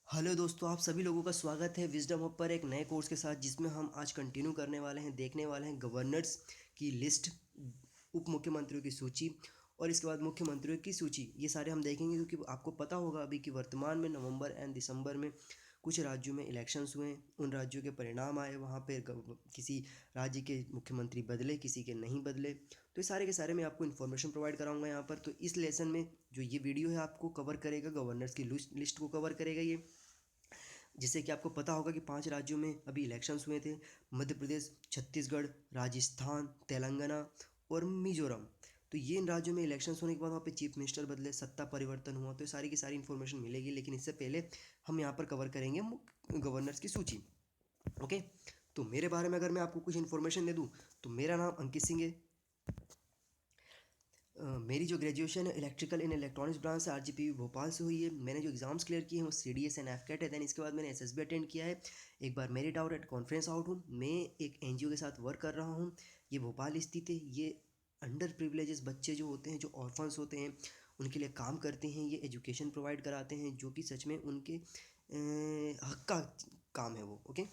Hello दोस्तों, आप सभी लोगों का स्वागत है विजडम हब पर एक नए कोर्स के साथ, जिसमें हम आज कंटिन्यू करने वाले हैं, देखने वाले हैं गवर्नर्स की लिस्ट, उप मुख्यमंत्रियों की सूची और इसके बाद मुख्यमंत्रियों की सूची। ये सारे हम देखेंगे क्योंकि आपको पता होगा अभी कि वर्तमान में नवंबर एंड दिसंबर में कुछ राज्यों में इलेक्शंस हुए, उन राज्यों के परिणाम आए, वहाँ पे किसी राज्य के मुख्यमंत्री बदले, किसी के नहीं बदले। तो ये सारे के सारे मैं आपको इन्फॉर्मेशन प्रोवाइड कराऊंगा यहाँ पर। तो इस लेसन में जो ये वीडियो है आपको कवर करेगा, गवर्नर्स की लिस्ट को कवर करेगा ये। जिससे कि आपको पता होगा कि 5 राज्यों में अभी इलेक्शंस हुए थे, मध्य प्रदेश, छत्तीसगढ़, राजस्थान, तेलंगाना और मिजोरम। तो ये इन राज्यों में इलेक्शंस होने के बाद वहाँ पे चीफ मिनिस्टर बदले, सत्ता परिवर्तन हुआ, तो ये सारी की सारी इन्फॉर्मेशन मिलेगी। लेकिन इससे पहले हम यहाँ पर कवर करेंगे गवर्नर्स की सूची। ओके, तो मेरे बारे में अगर मैं आपको कुछ इन्फॉर्मेशन दे दूँ तो मेरा नाम अंकित सिंह है। मेरी जो ग्रेजुएशन है इलेक्ट्रिकल इन इलेक्ट्रॉनिक्स ब्रांच से आरजीपीवी भोपाल से हुई है। मैंने जो एग्ज़ाम्स क्लियर किए हैं वो सीडीएस एंड एफकेट है। दैन इसके बाद मैंने एसएसबी अटेंड किया है। एक बार merit out at conference out हूँ। मैं एक एनजीओ के साथ वर्क कर रहा हूँ, ये भोपाल स्थित है। ये अंडर प्रिविलेजेस बच्चे जो होते हैं, जो ऑर्फन्स होते हैं, उनके लिए काम करते हैं। ये एजुकेशन प्रोवाइड कराते हैं, जो कि सच में उनके हक का काम है वो। ओके,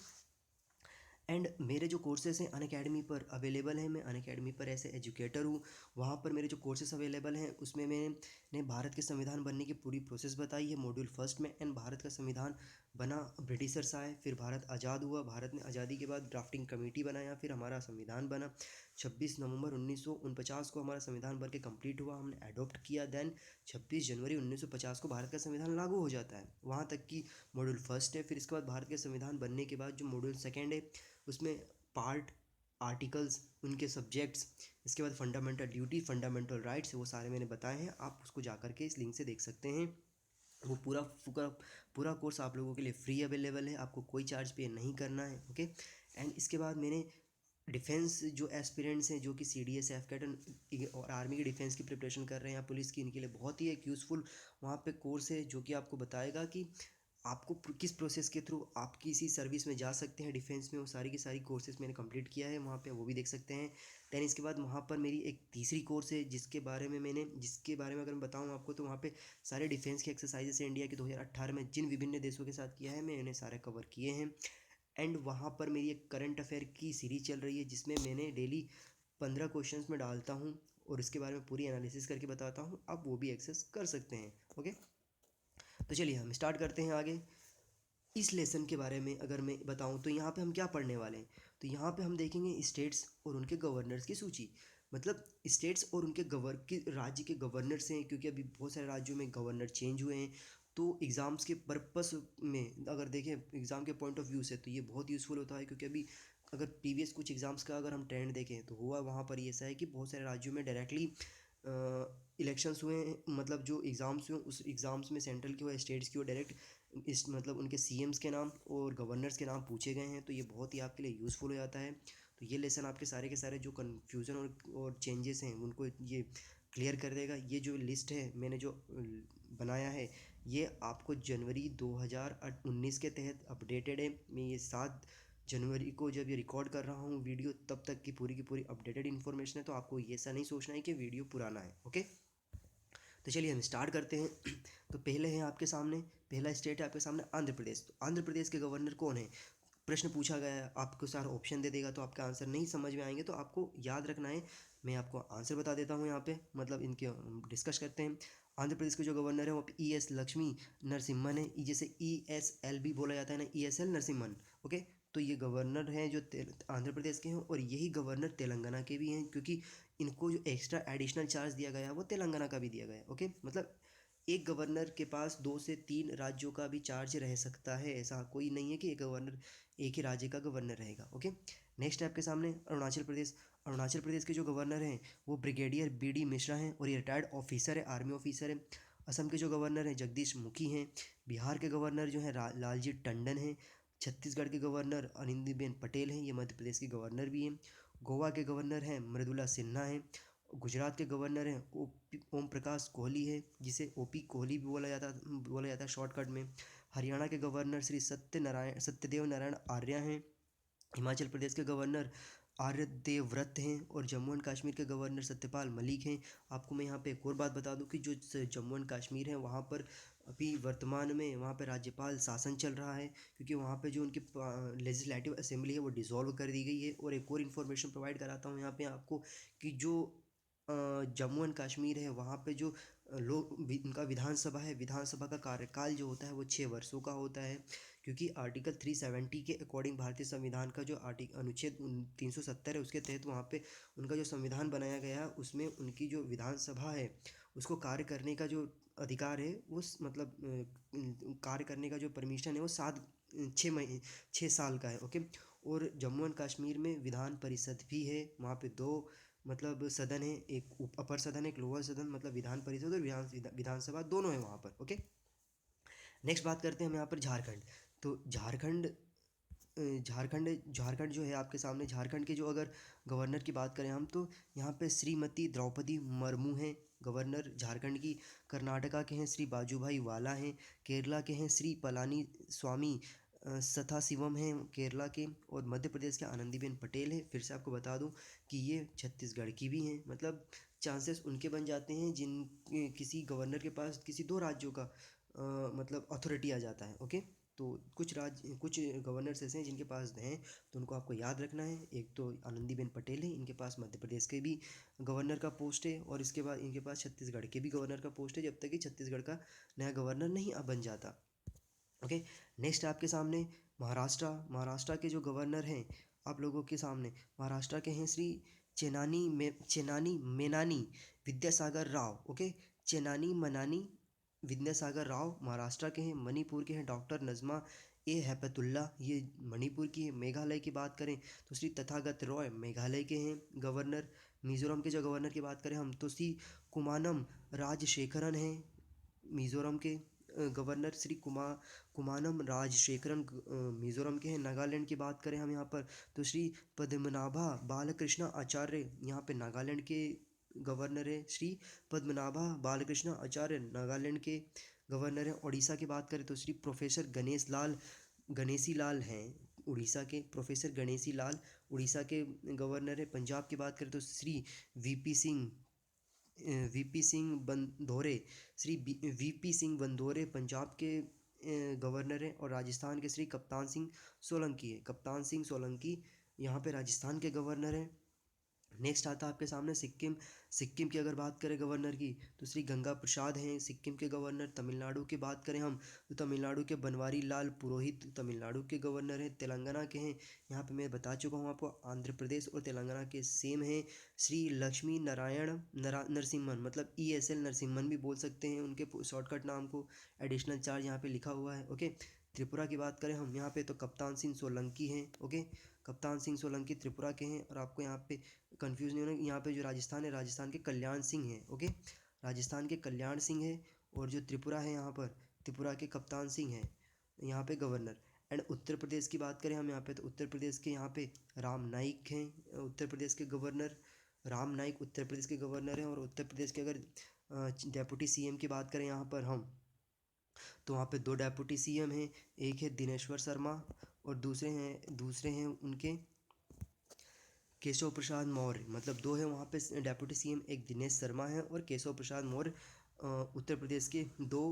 एंड मेरे जो कोर्सेज हैं अनअकैडमी पर अवेलेबल हैं। मैं अनअकैडमी पर ऐसे एजुकेटर हूँ। वहाँ पर मेरे जो कोर्सेज अवेलेबल हैं उसमें मैंने भारत के संविधान बनने की पूरी प्रोसेस बताई है मॉड्यूल फर्स्ट में। एंड भारत का संविधान बना, ब्रिटिशर्स आए, फिर भारत आज़ाद हुआ, भारत ने आज़ादी के बाद ड्राफ्टिंग कमेटी बनाया, फिर हमारा संविधान बना। 26 नवंबर 1949 को हमारा संविधान बन के कम्प्लीट हुआ, हमने अडोप्ट किया। देन 26 जनवरी 1950 को भारत का संविधान लागू हो जाता है। वहाँ तक की मॉड्यूल फर्स्ट है। फिर इसके बाद भारत के संविधान बनने के बाद जो मॉड्यूल सेकेंड है उसमें पार्ट, आर्टिकल्स, उनके सब्जेक्ट्स, इसके बाद फंडामेंटल ड्यूटी, फंडामेंटल राइट्स, वो सारे मैंने बताए हैं। आप उसको जा करके इस लिंक से देख सकते हैं। वो पूरा पूरा पूरा कोर्स आप लोगों के लिए फ्री अवेलेबल है, आपको कोई चार्ज पे नहीं करना है। ओके, एंड इसके बाद मैंने डिफेंस जो एस्पिरेंट्स हैं, जो कि C D S F CAT और आर्मी की डिफेंस की प्रिपरेशन कर रहे हैं या पुलिस की, इनके लिए बहुत ही एक यूज़फुल वहाँ पे कोर्स है, जो कि आपको बताएगा कि आपको किस प्रोसेस के थ्रू आप किसी सर्विस में जा सकते हैं डिफेंस में। वो सारी की सारी कोर्सेज मैंने कंप्लीट किया है वहाँ पे, वो भी देख सकते हैं। दैन इसके बाद वहाँ पर मेरी एक तीसरी कोर्स है जिसके बारे में अगर मैं बताऊँ आपको, तो वहाँ पे सारे डिफेंस के एक्सरसाइजेस हैं इंडिया के 2018 में जिन विभिन्न देशों के साथ किया है, मैं इन्हें सारे कवर किए हैं। एंड वहाँ पर मेरी एक करंट अफेयर की सीरीज चल रही है, जिसमें मैंने डेली 15 क्वेश्चंस में डालता हूँ और इसके बारे में पूरी एनालिसिस करके बताता हूँ। आप वो भी एक्सेस कर सकते हैं। ओके, तो चलिए हम स्टार्ट करते हैं आगे। इस लेसन के बारे में अगर मैं बताऊं तो यहाँ पे हम क्या पढ़ने वाले हैं, तो यहाँ पे हम देखेंगे स्टेट्स और उनके गवर्नर्स की सूची। मतलब स्टेट्स और उनके राज्य के गवर्नर्स हैं, क्योंकि अभी बहुत सारे राज्यों में गवर्नर चेंज हुए हैं। तो एग्ज़ाम्स के पर्पस में अगर देखें, एग्ज़ाम के पॉइंट ऑफ व्यू से, तो ये बहुत यूज़फुल होता है। क्योंकि अभी अगर प्रीवियस कुछ एग्ज़ाम्स का अगर हम ट्रेंड देखें तो हुआ वहाँ पर ये ऐसा है कि बहुत सारे राज्यों में डायरेक्टली इलेक्शंस हुए हैं। मतलब जो एग्ज़ाम्स हुए उस एग्ज़ाम्स में सेंट्रल की हो स्टेट्स की हो, डायरेक्ट इस मतलब उनके सीएम्स के नाम और गवर्नर्स के नाम पूछे गए हैं। तो ये बहुत ही आपके लिए यूज़फुल हो जाता है। तो ये लेसन आपके सारे के सारे जो कन्फ्यूज़न और चेंजेस हैं उनको ये क्लियर कर देगा। ये जो लिस्ट है मैंने जो बनाया है, ये आपको जनवरी 2019 के तहत अपडेटेड है। मैं ये 7 जनवरी को जब ये रिकॉर्ड कर रहा हूँ वीडियो, तब तक की पूरी अपडेटेड इन्फॉर्मेशन है। तो आपको ये ऐसा नहीं सोचना है कि वीडियो पुराना है। ओके, तो चलिए हम स्टार्ट करते हैं। तो पहले है आपके सामने, पहला स्टेट है आपके सामने आंध्र प्रदेश। तो आंध्र प्रदेश के गवर्नर कौन है, प्रश्न पूछा गया है, आपको सारा ऑप्शन दे देगा तो आपका आंसर नहीं समझ में आएंगे, तो आपको याद रखना है। मैं आपको आंसर बता देता हूँ यहाँ पे, मतलब इनके डिस्कस करते हैं। आंध्र प्रदेश के जो गवर्नर है वो ई एस लक्ष्मी नरसिम्हन है। जैसे ई एस एल भी बोला जाता है ना, E S L Narasimhan. Okay, तो ये गवर्नर हैं जो आंध्र प्रदेश के हैं, और यही गवर्नर तेलंगाना के भी हैं, क्योंकि इनको जो एक्स्ट्रा एडिशनल चार्ज दिया गया है वो तेलंगाना का भी दिया गया है। ओके, मतलब एक गवर्नर के पास 2 से 3 राज्यों का भी चार्ज रह सकता है, ऐसा कोई नहीं है कि एक गवर्नर एक ही राज्य का गवर्नर रहेगा। ओके, नेक्स्ट है आपके सामने अरुणाचल प्रदेश। अरुणाचल प्रदेश के जो गवर्नर हैं वो ब्रिगेडियर बी डी मिश्रा हैं, और ये रिटायर्ड ऑफिसर है, आर्मी ऑफिसर है। असम के जो गवर्नर हैं जगदीश मुखी हैं। बिहार के गवर्नर जो हैं लालजी टंडन हैं। छत्तीसगढ़ के गवर्नर आनंदीबेन पटेल हैं, ये मध्य प्रदेश के गवर्नर भी हैं। गोवा के गवर्नर हैं मृदुला सिन्हा हैं। गुजरात के गवर्नर हैं ओम प्रकाश कोहली है, जिसे ओपी कोहली भी बोला जाता है शॉर्टकट में। हरियाणा के गवर्नर श्री सत्यदेव नारायण आर्य हैं। हिमाचल प्रदेश के गवर्नर आर्य देवव्रत हैं, और जम्मू एंड कश्मीर के गवर्नर सत्यपाल मलिक हैं। आपको मैं यहाँ पे एक और बात बता दूं कि जो जम्मू एंड कश्मीर है वहाँ पर अभी वर्तमान में वहाँ पे राज्यपाल शासन चल रहा है, क्योंकि वहाँ पे जो उनकी लेजिस्लेटिव असेंबली है वो डिसॉल्व कर दी गई है। और एक और इन्फॉर्मेशन प्रोवाइड कराता हूँ यहाँ पे आपको कि जो जम्मू एंड कश्मीर है वहाँ पे जो उनका विधानसभा है, विधानसभा का कार्यकाल जो होता है वो 6 वर्षों का होता है, क्योंकि आर्टिकल 370 के अकॉर्डिंग भारतीय संविधान का जो अनुच्छेद 370 है उसके तहत वहाँ पे उनका जो संविधान बनाया गया उसमें उनकी जो विधानसभा है उसको कार्य करने का जो अधिकार है वो मतलब कार्य करने का जो परमिशन है वो 6 साल का है। ओके। और जम्मू एंड कश्मीर में विधान परिषद भी है, वहाँ पे दो मतलब सदन है, एक अपर सदन एक लोअर सदन, मतलब विधान परिषद और विधानसभा दोनों है वहाँ पर। ओके। नेक्स्ट बात करते हैं हम यहाँ पर झारखंड। तो झारखंड जो है आपके सामने, झारखंड के जो अगर गवर्नर की बात करें हम, तो यहाँ पे श्रीमती द्रौपदी मुर्मू हैं गवर्नर झारखंड की। कर्नाटका के हैं श्री बाजूभाई वाला हैं। केरला के हैं श्री पलानी स्वामी सथा शिवम हैं केरला के। और मध्य प्रदेश के आनंदीबेन पटेल हैं। फिर से आपको बता दूं कि ये छत्तीसगढ़ की भी हैं। मतलब चांसेस उनके बन जाते हैं जिन किसी गवर्नर के पास किसी दो राज्यों का मतलब अथॉरिटी आ जाता है। ओके। तो कुछ गवर्नर्स ऐसे हैं जिनके पास हैं, तो उनको आपको याद रखना है। एक तो आनंदीबेन पटेल है, इनके पास मध्य प्रदेश के भी गवर्नर का पोस्ट है, और इसके बाद इनके पास छत्तीसगढ़ के भी गवर्नर का पोस्ट है, जब तक कि छत्तीसगढ़ का नया गवर्नर नहीं बन जाता। ओके। नेक्स्ट आपके सामने महाराष्ट्र के जो गवर्नर हैं आप लोगों के सामने, महाराष्ट्र के हैं श्री चेनानी मेनानी विद्यासागर राव। ओके। चेनानी मनानी विद्यासागर राव महाराष्ट्र के हैं। मणिपुर के हैं डॉक्टर नज़मा ए हैपतुल्ला, ये मणिपुर की है। मेघालय की बात करें तो श्री तथागत रॉय मेघालय के हैं गवर्नर। मिज़ोरम के जो गवर्नर की बात करें हम, तो श्री कुमानम राजशेखरन हैं मिज़ोरम के गवर्नर। श्री कुमानम राजशेखरन मिज़ोरम के हैं। नागालैंड की बात करें हम यहाँ पर, तो श्री पद्मनाभा बालकृष्ण आचार्य यहाँ पे नागालैंड के गवर्नर है। श्री पद्मनाभा बालकृष्ण आचार्य नागालैंड के गवर्नर हैं। उड़ीसा की बात करें तो श्री प्रोफेसर गणेशी लाल हैं उड़ीसा के। प्रोफेसर गणेशी लाल उड़ीसा के गवर्नर है। पंजाब की बात करें तो Shri VP Singh VP Singh Badnore Shri VP Singh Badnore Punjab के गवर्नर हैं। और राजस्थान के श्री कप्तान सिंह सोलंकी यहाँ पे राजस्थान के गवर्नर हैं। नेक्स्ट आता है आपके सामने सिक्किम। सिक्किम की अगर बात करें गवर्नर की, तो श्री गंगा प्रसाद हैं सिक्किम के गवर्नर। तमिलनाडु की बात करें हम, तो तमिलनाडु के बनवारी लाल पुरोहित तमिलनाडु के गवर्नर हैं। तेलंगाना के हैं, यहाँ पे मैं बता चुका हूँ आपको, आंध्र प्रदेश और तेलंगाना के सेम हैं श्री लक्ष्मी नारायण नरसिम्हन, मतलब ESL नरसिम्हन भी बोल सकते हैं उनके शॉर्टकट नाम को। एडिशनल चार्ज यहाँ पे लिखा हुआ है। ओके। त्रिपुरा की बात करें हम यहाँ पे, तो कप्तान सिंह सोलंकी हैं। ओके। कप्तान सिंह सोलंकी त्रिपुरा के हैं। और आपको यहाँ पे कंफ्यूज नहीं होना, यहाँ पे जो राजस्थान है, राजस्थान के कल्याण सिंह हैं। ओके। राजस्थान के कल्याण सिंह है। और जो त्रिपुरा है यहाँ पर, त्रिपुरा के कप्तान सिंह हैं यहाँ पे गवर्नर। एंड उत्तर प्रदेश की बात करें हम यहाँ पे, तो उत्तर प्रदेश के यहाँ पे राम नाईक हैं उत्तर प्रदेश के गवर्नर। राम नाईक उत्तर प्रदेश के गवर्नर हैं। और उत्तर प्रदेश के अगर डेप्यूटी CM की बात करें यहाँ पर हम, तो वहाँ पे दो डेप्यूटी CM हैं। एक है दिनेश्वर शर्मा और दूसरे हैं उनके केशव प्रसाद मौर्य, मतलब दो है वहाँ पे डेप्यूटी CM, एक दिनेश शर्मा है और केशव प्रसाद मौर्य उत्तर प्रदेश के दो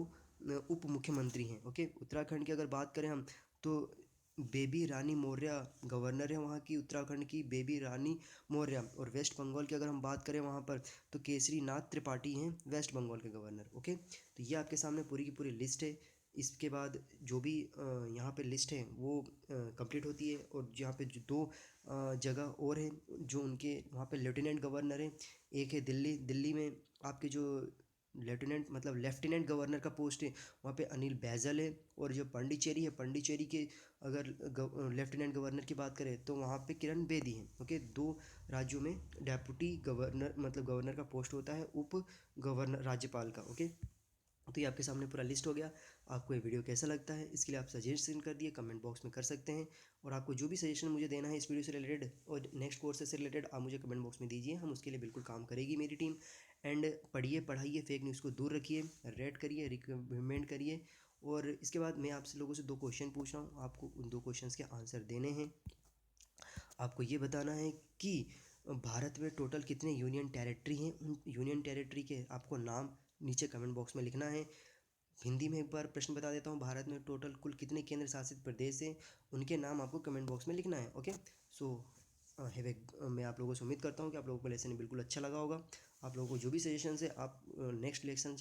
उप मुख्यमंत्री हैं। ओके। उत्तराखंड की अगर बात करें हम, तो बेबी रानी मौर्य गवर्नर है वहाँ की, उत्तराखंड की बेबी रानी मौर्य। और वेस्ट बंगाल की अगर हम बात करें वहाँ पर, तो केसरी नाथ त्रिपाठी हैं वेस्ट बंगाल के गवर्नर। ओके। तो ये आपके सामने पूरी की पूरी लिस्ट है। इसके बाद जो भी यहाँ पे लिस्ट है वो कंप्लीट होती है। और यहाँ पे जो दो जगह और हैं जो उनके वहाँ पे लेफ्टिनेंट गवर्नर हैं, एक है दिल्ली में आपके जो लेफ्टिनेंट गवर्नर का पोस्ट है वहाँ पे अनिल बैजल है। और जो पांडिचेरी के अगर लेफ्टिनेंट गवर्नर की बात करें तो वहाँ पे किरण बेदी हैं। ओके। दो राज्यों में डेप्यूटी गवर्नर मतलब गवर्नर का पोस्ट होता है उप गवर्नर राज्यपाल का। ओके। तो ये आपके सामने पूरा लिस्ट हो गया। आपको ये वीडियो कैसा लगता है इसके लिए आप सजेशन कर दिए कमेंट बॉक्स में कर सकते हैं। और आपको जो भी सजेशन मुझे देना है इस वीडियो से रिलेटेड और नेक्स्ट कोर्स से रिलेटेड, आप मुझे कमेंट बॉक्स में दीजिए, हम उसके लिए बिल्कुल काम करेगी मेरी टीम। एंड पढ़ाइए फेक न्यूज़ को दूर रखिए, रेड करिए, रिकमेंड करिए। और इसके बाद मैं आपसे लोगों से 2 क्वेश्चन पूछ रहा हूँ, आपको उन 2 क्वेश्चंस के आंसर देने हैं। आपको ये बताना है कि भारत में टोटल कितने यूनियन टेरिटरी हैं, उन यूनियन टेरिटरी के आपको नाम नीचे कमेंट बॉक्स में लिखना है। हिंदी में एक बार प्रश्न बता देता हूँ, भारत में टोटल कुल कितने केंद्र शासित प्रदेश हैं, उनके नाम आपको कमेंट बॉक्स में लिखना है। ओके, सो मैं आप लोगों से उम्मीद करता हूँ कि आप लोगों को लेसन बिल्कुल अच्छा लगा होगा। आप लोगों को जो भी सजेशन है, आप नेक्स्ट लेसन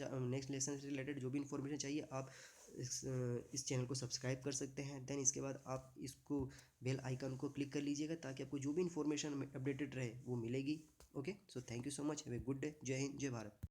से रिलेटेड जो भी इन्फॉर्मेशन चाहिए, आप इस चैनल को सब्सक्राइब कर सकते हैं। देन इसके बाद आप इसको बेल आइकन को क्लिक कर लीजिएगा, ताकि आपको जो भी इन्फॉर्मेशन अपडेटेड रहे वो मिलेगी। Okay, so thank you so much, have a good day. जय हिंद, जय भारत।